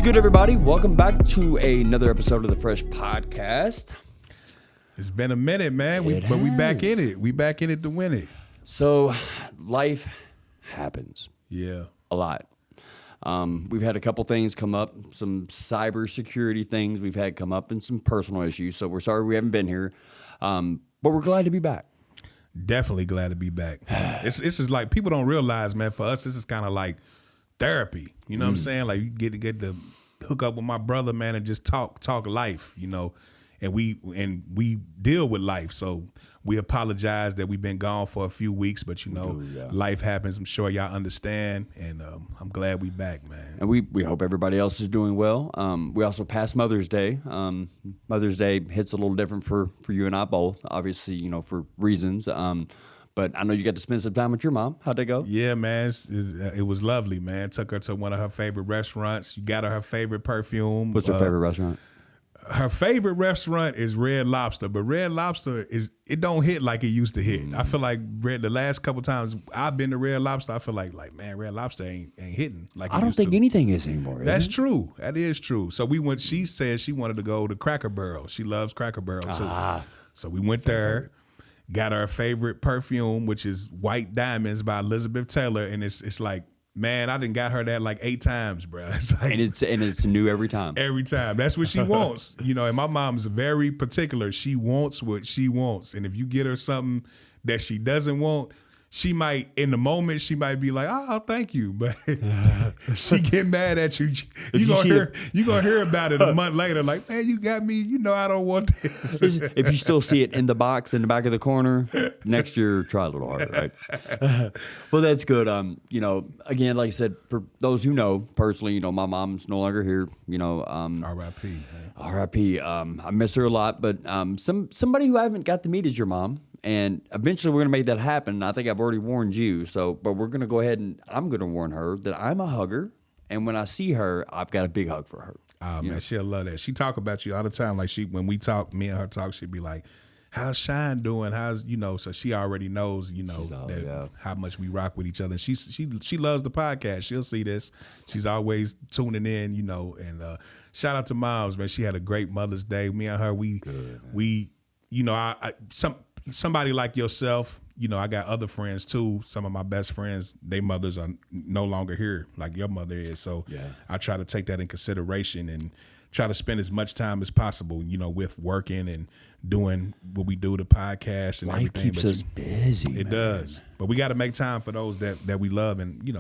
good, everybody? Welcome back to another episode of the Fresh Podcast. It's been a minute, man. We back in it. We back in it to win it. So, life happens. Yeah. A lot. We've had a couple things come up, some cybersecurity things we've had come up, and some personal issues. So we're sorry we haven't been here, but we're glad to be back. Definitely glad to be back. This is like, people don't realize, man, for us, this is kind of like therapy. You know what I'm saying? Like, you get to hook up with my brother, man, and just talk life, you know. And we deal with life. So we apologize that we've been gone for a few weeks, but life happens. I'm sure y'all understand, and I'm glad we back, man. And we hope everybody else is doing well. We also passed Mother's Day. Mother's Day hits a little different for you and I both, obviously, for reasons. But I know you got to spend some time with your mom. How'd that go? Yeah, man, it was lovely, man. Took her to one of her favorite restaurants. You got her favorite perfume. What's her favorite restaurant? Her favorite restaurant is Red Lobster, but Red Lobster it don't hit like it used to hit. I feel like the last couple times I've been to Red Lobster, I feel like man, Red Lobster ain't hitting like it I don't used think to. anything is anymore. That's true. That is true. So we went. She said she wanted to go to Cracker Barrel. She loves Cracker Barrel too. So we went there. Got her favorite perfume, which is White Diamonds by Elizabeth Taylor, and it's like, man, I done got her that like 8 times, bro. It's like, and it's new every time. Every time. That's what she wants. And my mom's very particular. She wants what she wants. And if you get her something that she doesn't want, she might, in the moment, she might be like, oh, thank you. But she get mad at you. You gonna hear about it a month later, like, man, you got me, I don't want this. If you still see it in the box in the back of the corner, next year try a little harder, right? Well, that's good. Again, like I said, for those who know personally, my mom's no longer here. R.I.P. man. R.I.P. I miss her a lot, but somebody who I haven't got to meet is your mom. And eventually we're going to make that happen. I think I've already warned you. But we're going to go ahead and I'm going to warn her that I'm a hugger. And when I see her, I've got a big hug for her. Oh, man, she'll love that. She talk about you all the time. Like when we talk, me and her talk, she'd be like, how's Shine doing? How's, so she already knows, how much we rock with each other. And she loves the podcast. She'll see this. She's always tuning in, and shout out to moms, man. She had a great Mother's Day. Me and her, somebody like yourself, I got other friends too. Some of my best friends, their mothers are no longer here like your mother is. So I try to take that in consideration and try to spend as much time as possible, with working and doing what we do, the podcast and Life everything. Keeps us busy. It does. But we got to make time for those that we love. And,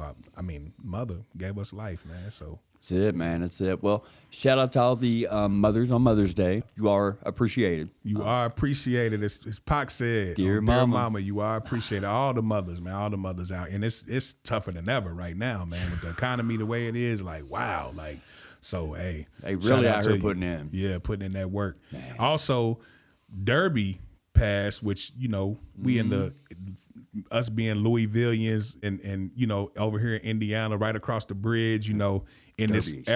mother gave us life, man. So. That's it, man. That's it. Well, shout out to all the mothers on Mother's Day. You are appreciated. You are appreciated. As Pac said, Dear mama, you are appreciated. All the mothers, man, all the mothers out. And it's tougher than ever right now, man, with the economy the way it is. Like, wow. Like, so, hey. They really out here putting in. Yeah, putting in that work. Man. Also, Derby passed, which, we in the... us being Louisvillians and over here in Indiana, right across the bridge, in Derby this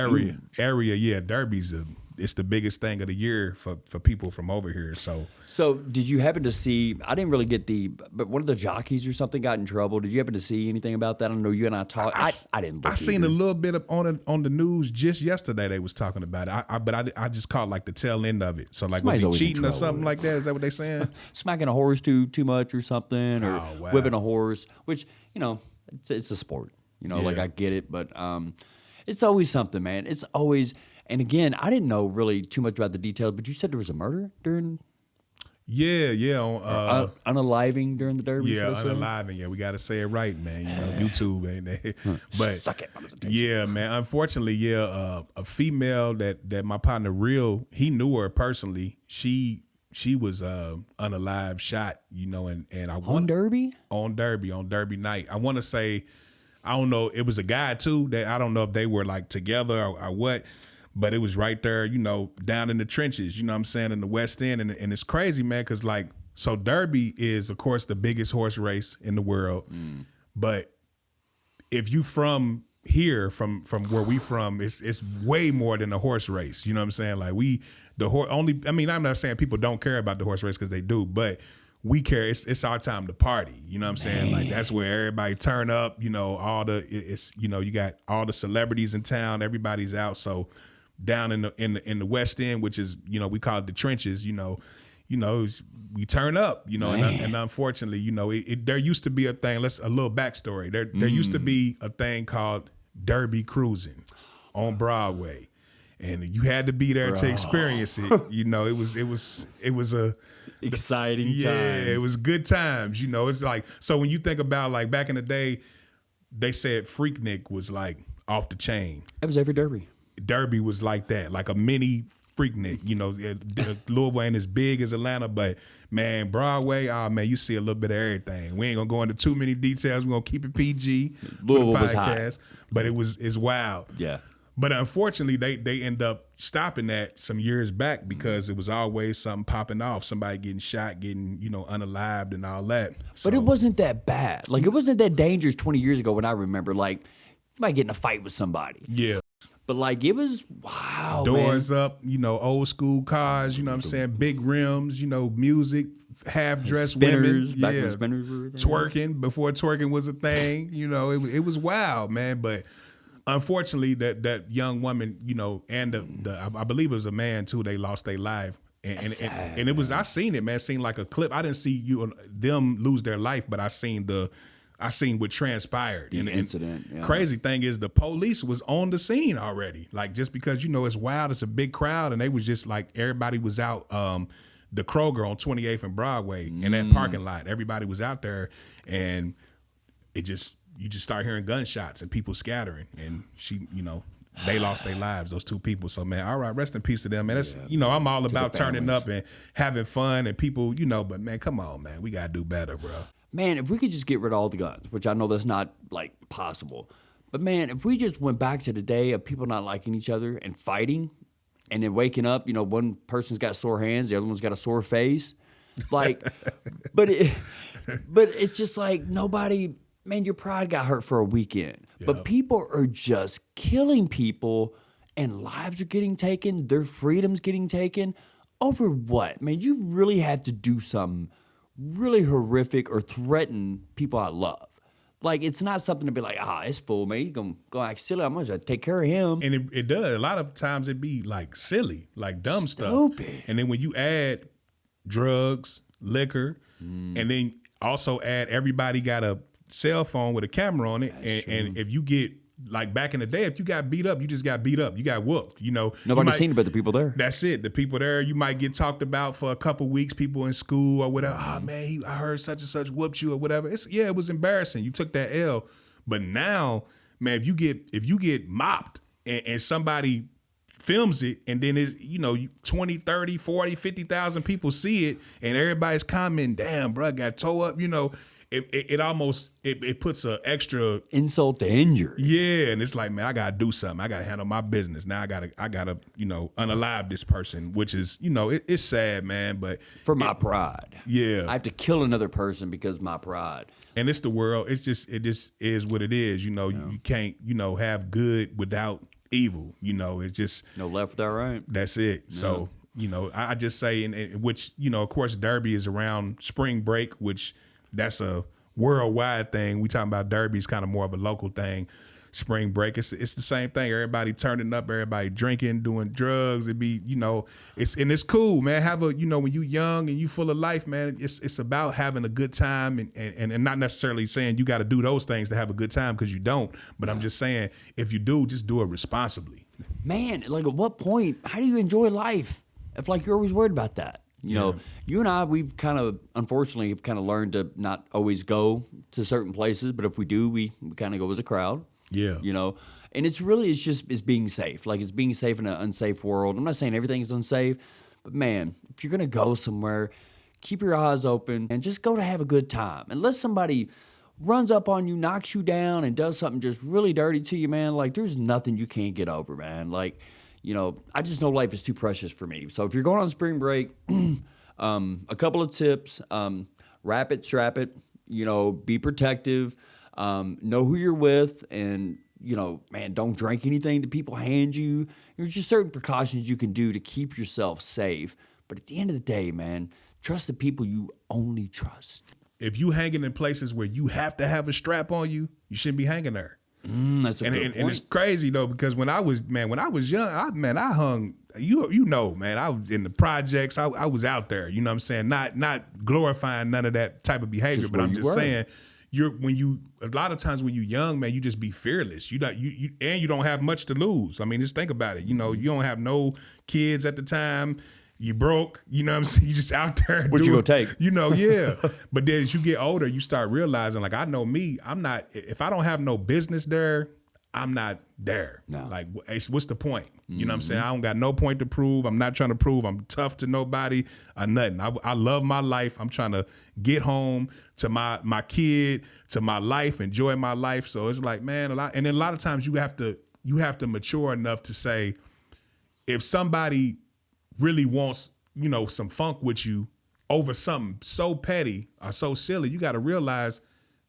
area, yeah, Derby's it's the biggest thing of the year for people from over here. So did you happen to see? I didn't really get but one of the jockeys or something got in trouble. Did you happen to see anything about that? I know you and I talked. I didn't. I seen a little bit on the news just yesterday. They was talking about it. But I just caught like the tail end of it. So like, was he cheating or something like that? Is that what they saying? Smacking a horse too much or something, or whipping a horse, which it's a sport. Like I get it, but it's always something, man. It's always. And again, I didn't know really too much about the details, but you said there was a murder during. Yeah. Unaliving during the Derby. Yeah, unaliving. Yeah, we got to say it right, man. YouTube, ain't they? But suck it. Yeah, man. Unfortunately, a female that my partner he knew her personally. She was unalive, shot. And I on Derby night. I want to say, I don't know. It was a guy too. That I don't know if they were like together or what. But it was right there, down in the trenches, what I'm saying, in the West End. And it's crazy, man, because, so Derby is, of course, the biggest horse race in the world. But if you from here, from where we from, it's way more than a horse race. You know what I'm saying? Like, I'm not saying people don't care about the horse race because they do, but we care. It's our time to party. You know what I'm saying? Like that's where everybody turn up. You know, you got all the celebrities in town. Everybody's out. So down in the West End, which is we call it the trenches. We turn up. And unfortunately, there used to be a thing. A little backstory. There used to be a thing called Derby cruising on Broadway. And you had to be there to experience it. It was a exciting time. Yeah, it was good times. It's like, so when you think about like back in the day, they said Freaknik was like off the chain. It was every Derby. Derby was like that, like a mini Freaknik. Louisville ain't as big as Atlanta, but man, Broadway, you see a little bit of everything. We ain't gonna go into too many details. We're gonna keep it PG Louisville for the was podcast. hot. But it's wild. Yeah. But unfortunately, they end up stopping that some years back because it was always something popping off, somebody getting shot, getting unalived and all that. But it wasn't that bad. Like it wasn't that dangerous 20 years ago when I remember. Like you might get in a fight with somebody. Yeah. But like it was wow. Doors man. up, old school cars. You know what I'm saying? Big rims. Music. Half dressed Spinners, women. back when spinners were there. Twerking before twerking was a thing. It was wild, man. But unfortunately, that young woman, and I believe it was a man too. They lost their life, and it was. I seen it, man. Seen like a clip. I didn't see them lose their life, but I seen what transpired. The incident. Yeah. Crazy thing is, the police was on the scene already. Like just because it's wild, it's a big crowd, and they was just like everybody was out. The Kroger on 28th and Broadway in that parking lot. Everybody was out there, and you just start hearing gunshots and people scattering, and they lost their lives, those two people. So man, all right, rest in peace to them. Man, that's I'm all about turning up and having fun and people, but man, come on, man, we gotta do better, bro. Man, if we could just get rid of all the guns, which I know that's not like possible, but man, if we just went back to the day of people not liking each other and fighting, and then waking up, one person's got sore hands, the other one's got a sore face, like, but it's just like nobody. Man, your pride got hurt for a weekend. Yep. But people are just killing people and lives are getting taken. Their freedom's getting taken. Over what? Man, you really have to do something really horrific or threaten people I love. Like, it's not something to be like, it's fool, man. You're going to go act silly. I'm going to take care of him. And it does. A lot of times it be like silly, like dumb Stupid stuff. And then when you add drugs, liquor, and then also add everybody got a cell phone with a camera on it, and if you get like back in the day, if you got beat up, you just got beat up. You got whooped. Nobody's seen it but the people there. That's it. The people there, you might get talked about for a couple weeks. People in school or whatever. Oh man, I heard such and such whooped you or whatever. It was embarrassing. You took that L. But now, man, if you get mopped and somebody films it, and then it's 20, 30, 40, 50,000 people see it, and everybody's commenting, "Damn, bro, got tore up." It almost puts an extra insult to injury. Yeah, and it's like, man, I gotta do something. I gotta handle my business now. I gotta unalive this person, which is it's sad, man. But for my pride, yeah, I have to kill another person because of my pride. And it's the world. It just is what it is. You can't have good without evil. It's just no left without right. That's it. No. So I just say, which of course, Derby is around spring break, which. That's a worldwide thing. We talking about Derby is kind of more of a local thing. Spring break, it's the same thing. Everybody turning up, everybody drinking, doing drugs. It be it's cool, man. Have a when you young and you full of life, man. It's about having a good time and not necessarily saying you got to do those things to have a good time because you don't. But I'm just saying if you do, just do it responsibly. Man, like at what point? How do you enjoy life if like you're always worried about that? You and I, we've kind of, unfortunately, have kind of learned to not always go to certain places, but if we do, we kind of go as a crowd. Yeah. And it's being safe. Like it's being safe in an unsafe world. I'm not saying everything's unsafe, but man, if you're going to go somewhere, keep your eyes open and just go to have a good time. Unless somebody runs up on you, knocks you down, and does something just really dirty to you, man, like there's nothing you can't get over, man. Like, I just know life is too precious for me. So if you're going on spring break, a couple of tips, wrap it, strap it, be protective, know who you're with, and, man, don't drink anything that people hand you. There's just certain precautions you can do to keep yourself safe. But at the end of the day, man, trust the people you only trust. If you hanging in places where you have to have a strap on you, you shouldn't be hanging there. That's a good point. And it's crazy though, because when I was young, I hung. You know, man, I was in the projects. I was out there. You know what I'm saying? Not glorifying none of that type of behavior, Just but where I'm you just were. saying, a lot of times when you're young, man, you just be fearless. You don't have much to lose. I mean, just think about it. You know, you don't have no kids at the time. You broke, you know what I'm saying? You just out there. What you gonna take? You know, yeah. But then as you get older, you start realizing, like, I know me, if I don't have no business there, I'm not there. No. Like, what's the point? You know what I'm saying? I don't got no point to prove. I'm not trying to prove I'm tough to nobody or nothing. I love my life. I'm trying to get home to my kid, to my life, enjoy my life. So it's like, man, and then a lot of times you have to mature enough to say, if somebody really wants, you know, some funk with you over something so petty or so silly, you got to realize,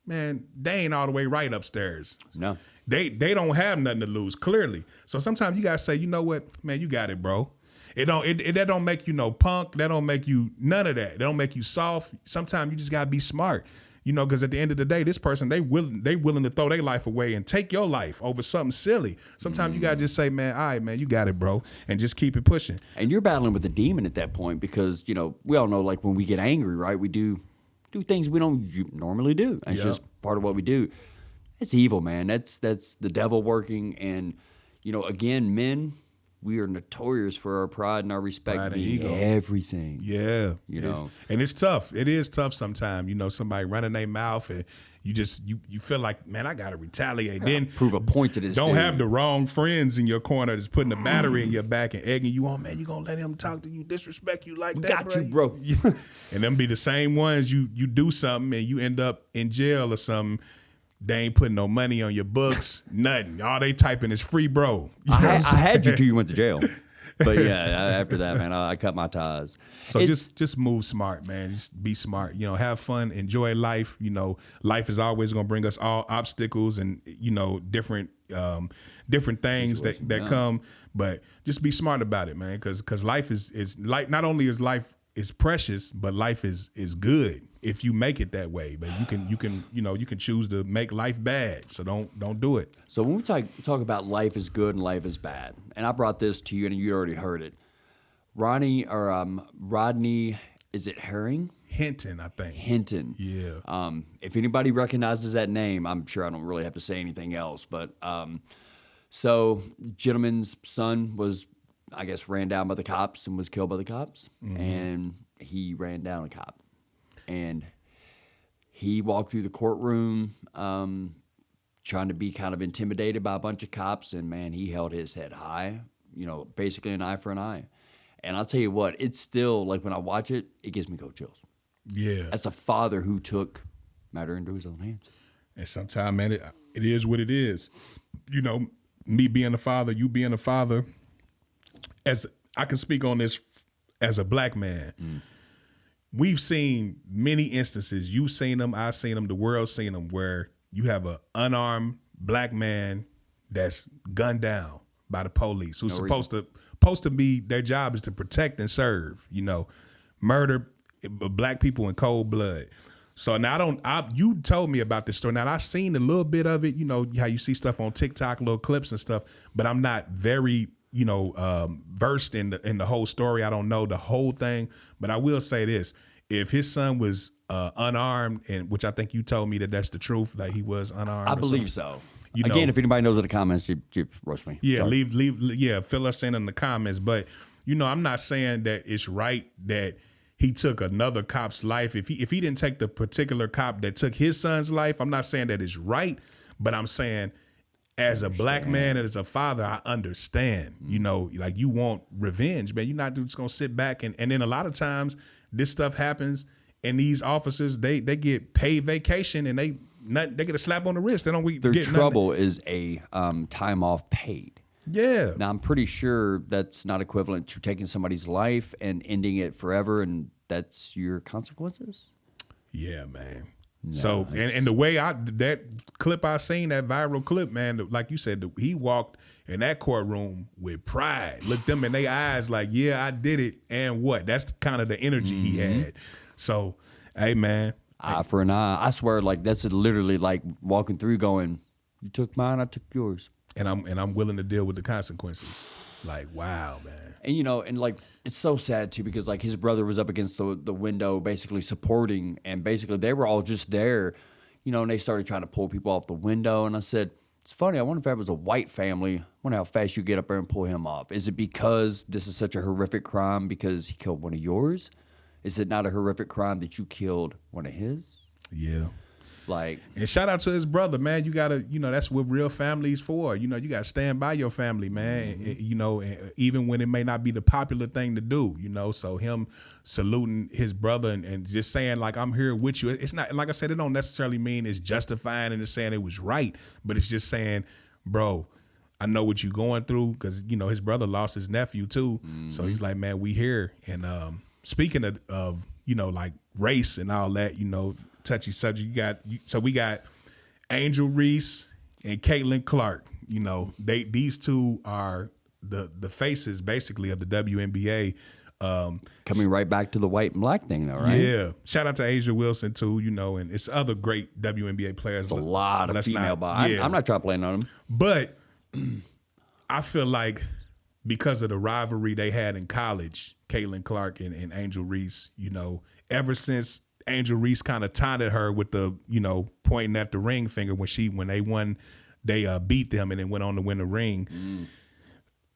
man, they ain't all the way right upstairs. No. They don't have nothing to lose, clearly. So sometimes you got to say, you know what, man, you got it, bro. That don't make you no punk. That don't make you none of that. That don't make you soft. Sometimes you just got to be smart. You know, because at the end of the day, this person, they willing to throw their life away and take your life over something silly. Sometimes you got to just say, man, all right, man, you got it, bro, and just keep it pushing. And you're battling with a demon at that point because, you know, we all know, like, when we get angry, right, we do things we don't normally do. It's just part of what we do. It's evil, man. That's the devil working. And, you know, again, men, we are notorious for our pride and our respect being everything. Yeah. You know. And it's tough. It is tough sometimes, you know, somebody running their mouth and you feel like, man, I got to retaliate. Then Prove a point to this Don't dude. have the wrong friends in your corner that's putting a battery in your back and egging you on, man, you going to let him talk to you, disrespect you like that, Got you, bro. And them be the same ones you do something and you end up in jail or something. They ain't putting no money on your books, nothing. All they typing is free, bro. You know I what I'm had you saying? till you went to jail. But yeah, after that, man, I cut my ties. So just move smart, man. Just be smart. You know, have fun, enjoy life. You know, life is always going to bring us all obstacles and, you know, different things that come. But just be smart about it, man, because life is like, not only is life is precious, but life is good if you make it that way. But you can choose to make life bad. So don't do it. So when we talk about life is good and life is bad, and I brought this to you and you already heard it. Rodney, is it Herring? Hinton, I think. Hinton. Yeah. If anybody recognizes that name, I'm sure I don't really have to say anything else. But so gentleman's son was, I guess, ran down by the cops and was killed by the cops. Mm-hmm. And he ran down a cop. And he walked through the courtroom trying to be kind of intimidated by a bunch of cops. And, man, he held his head high, you know, basically an eye for an eye. And I'll tell you what, it's still, like, when I watch it, it gives me cold chills. Yeah. As a father who took matter into his own hands. And sometimes, man, it is what it is. You know, me being a father, you being a father, as I can speak on this as a black man. We've seen many instances. You've seen them. I've seen them. The world's seen them, where you have an unarmed black man that's gunned down by the police, who's supposed to be, their job is to protect and serve. You know, murder black people in cold blood. So now you told me about this story. Now I've seen a little bit of it. You know how you see stuff on TikTok, little clips and stuff. But I'm not very, you know, versed in the whole story. I don't know the whole thing, but I will say this: if his son was unarmed, and which I think you told me that's the truth, that he was unarmed. I believe so. You Again, know, if anybody knows in the comments, you roast me. yeah, Sorry. fill us in the comments. But you know, I'm not saying that it's right that he took another cop's life. If he didn't take the particular cop that took his son's life, I'm not saying that it's right, but I'm saying, as a black man and as a father, I understand. You know, like, you want revenge, man. You're not just gonna sit back and then a lot of times this stuff happens and these officers they get paid vacation and they get a slap on the wrist. They don't Their get trouble is a time off paid. Yeah. Now I'm pretty sure that's not equivalent to taking somebody's life and ending it forever, and that's your consequences. Yeah, man. So and the way that clip I seen, that viral clip, man, like you said, he walked in that courtroom with pride, looked them in their eyes like, yeah, I did it, and what? That's kind of the energy he had. So, hey, man. Eye for an eye. I swear, like, that's literally like walking through going, you took mine, I took yours. And I'm willing to deal with the consequences. Like, wow, man. And, and like, it's so sad, too, because, like, his brother was up against the window basically supporting, and basically they were all just there, and they started trying to pull people off the window. And I said, it's funny, I wonder if that was a white family. I wonder how fast you get up there and pull him off. Is it because this is such a horrific crime because he killed one of yours? Is it not a horrific crime that you killed one of his? Yeah. Like, and shout out to his brother, man. You gotta, that's what real family's for. You gotta stand by your family, man. And, even when it may not be the popular thing to do, So him saluting his brother and just saying like, I'm here with you. It's not, like I said, it don't necessarily mean it's justifying and it's saying it was right, but it's just saying, bro, I know what you're going through, because his brother lost his nephew too. So he's like, man, we here. And speaking of like race and all that, touchy subject. We got Angel Reese and Caitlin Clark. These two are the faces basically of the WNBA. Coming right back to the white and black thing, though, right? Yeah. Shout out to Asia Wilson too. And it's other great WNBA players. There's a lot of female bodies. I'm not trying to blame on them, but I feel like because of the rivalry they had in college, Caitlin Clark and Angel Reese, ever since Angel Reese kind of taunted her with the, pointing at the ring finger when they won, they beat them and then went on to win the ring.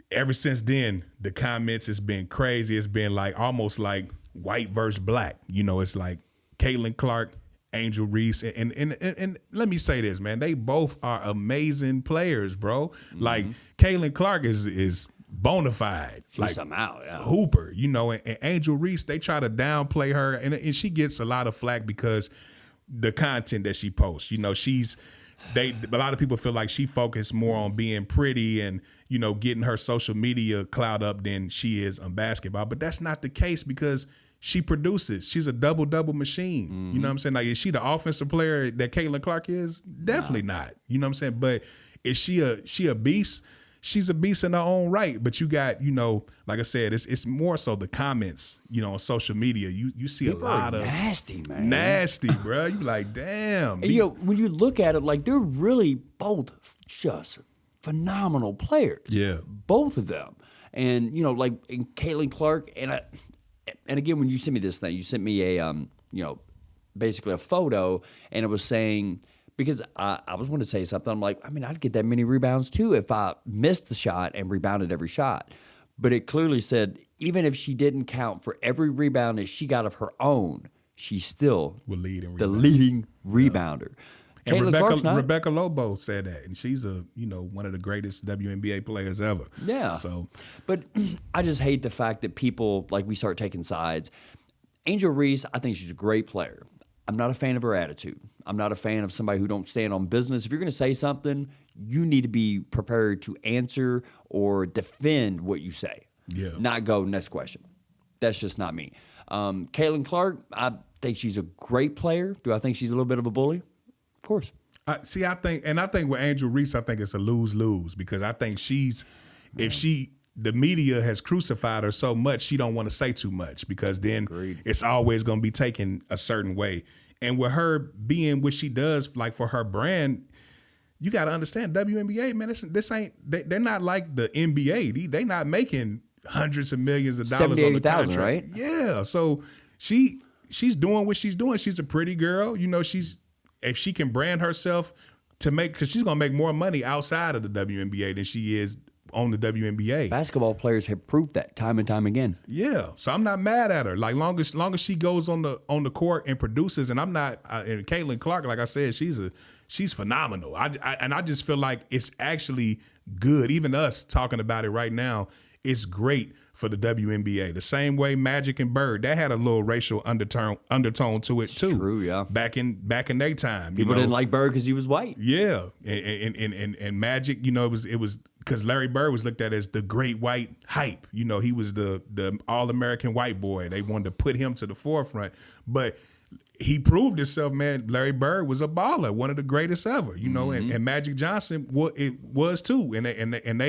Ever since then, the comments has been crazy. It's been like almost like white versus black. It's like Caitlin Clark, Angel Reese, and let me say this, man, they both are amazing players, bro. Like Caitlin Clark is bona fide, like somehow, yeah. Hooper, and Angel Reese, they try to downplay her, and she gets a lot of flack because the content that she posts. A lot of people feel like she focused more on being pretty and getting her social media clout up than she is on basketball. But that's not the case because she produces. She's a double machine. You know what I'm saying? Like, is she the offensive player that Caitlin Clark is? Definitely not. You know what I'm saying? But is she a beast? She's a beast in her own right, but you got, like I said, it's more so the comments, on social media. You see people a lot of nasty, man. Nasty, bro. You like, damn. And, when you look at it, like, they're really both just phenomenal players. Yeah. Both of them. And, like in Caitlin Clark, and again, when you sent me this thing, you sent me a basically a photo, and it was saying, because I was wanting to say something. I'm like, I'd get that many rebounds too if I missed the shot and rebounded every shot. But it clearly said, even if she didn't count for every rebound that she got of her own, she's still the leading rebounder. Yeah. And Rebecca Lobo said that, and she's one of the greatest WNBA players ever. Yeah. So, but I just hate the fact that people, like, we start taking sides. Angel Reese, I think she's a great player. I'm not a fan of her attitude. I'm not a fan of somebody who don't stand on business. If you're going to say something, you need to be prepared to answer or defend what you say. Yeah. Not go, next question. That's just not me. Caitlin Clark, I think she's a great player. Do I think she's a little bit of a bully? Of course. I think with Angel Reese, I think it's a lose-lose, because I think the media has crucified her so much, she don't want to say too much, because then it's always going to be taken a certain way. And with her being what she does, like for her brand, you got to understand, WNBA, man, this ain't, they're not like the NBA. They not making hundreds of millions of dollars on the contract. Right? Yeah. So she's doing what she's doing. She's a pretty girl. If she can brand herself because she's going to make more money outside of the WNBA than she is on the WNBA. Basketball players have proved that time and time again. Yeah, so I'm not mad at her. Like, long as she goes on the court and produces, and I'm not. And Caitlin Clark, like I said, she's phenomenal. I just feel like it's actually good. Even us talking about it right now, it's great for the WNBA. The same way Magic and Bird, that had a little racial undertone to it too. True, yeah. Back in their time, people didn't like Bird because he was white. Yeah, and Magic, it was because Larry Bird was looked at as the great white hype. He was the all-American white boy. They wanted to put him to the forefront. But he proved himself, man. Larry Bird was a baller, one of the greatest ever, you know, and Magic Johnson was too. And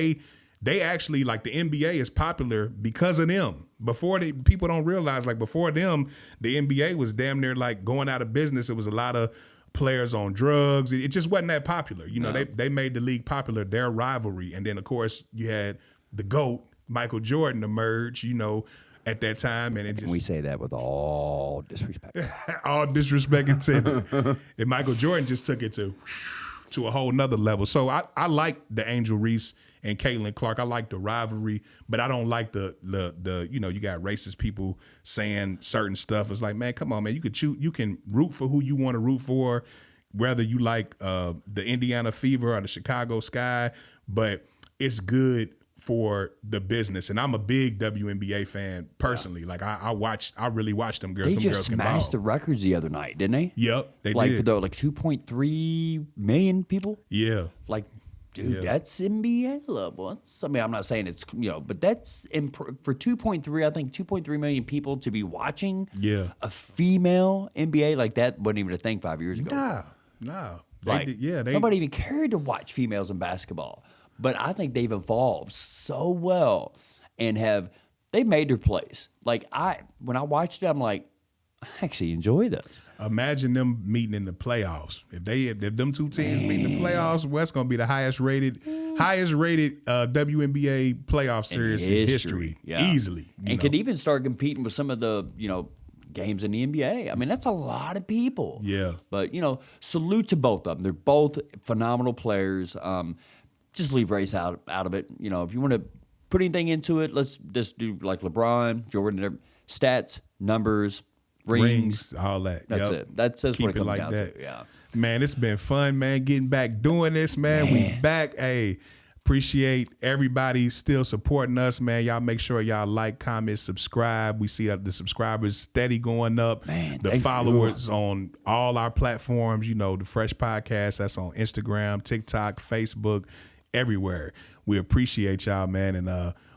they actually, like, the NBA is popular because of them. Before people don't realize, like, before them, the NBA was damn near like going out of business. It was a lot of players on drugs. It just wasn't that popular. You know, they made the league popular, their rivalry. And then, of course, you had the GOAT, Michael Jordan, emerge, you know, at that time. And it just, we say that with all disrespect. all disrespect intended. And Michael Jordan just took it to a whole nother level. So I like the Angel Reese and Caitlin Clark. I like the rivalry, but I don't like the you know, you got racist people saying certain stuff. It's like, man, come on, man. You can root for who you want to root for, whether you like the Indiana Fever or the Chicago Sky, but it's good for the business. And I'm a big WNBA fan personally. Yeah. Like I really watched them girls. They them just girls smashed the records the other night, didn't they? Yep, they like did. For the 2.3 million people. Yeah, like, dude, that's NBA level. I mean, I'm not saying it's, you know, but that's for 2.3. I think 2.3 million people to be watching. A female NBA, like, that wasn't even a thing 5 years ago. Nah. Nobody even cared to watch females in basketball. But I think they've evolved so well and they've made their place. Like, when I watched it, I'm like, I actually enjoy this. Imagine them meeting in the playoffs. If them two teams meet in the playoffs, what's going to be the highest rated WNBA playoff series in history. Yeah. Easily. And could even start competing with some of the, you know, games in the NBA. I mean, that's a lot of people. Yeah. But, you know, salute to both of them. They're both phenomenal players. Just leave race out of it. You know, if you want to put anything into it, let's just do like LeBron, Jordan, stats, numbers, rings, all that. That's it. That's what it comes down to. Yeah. Man, it's been fun, man, getting back doing this, man. We back. Hey, appreciate everybody still supporting us, man. Y'all make sure y'all like, comment, subscribe. We see the subscribers steady going up. Man, the followers on all our platforms, you know, the Fresh Podcast, that's on Instagram, TikTok, Facebook, everywhere. We appreciate y'all, man, and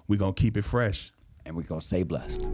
we're going to keep it fresh. And we're going to stay blessed.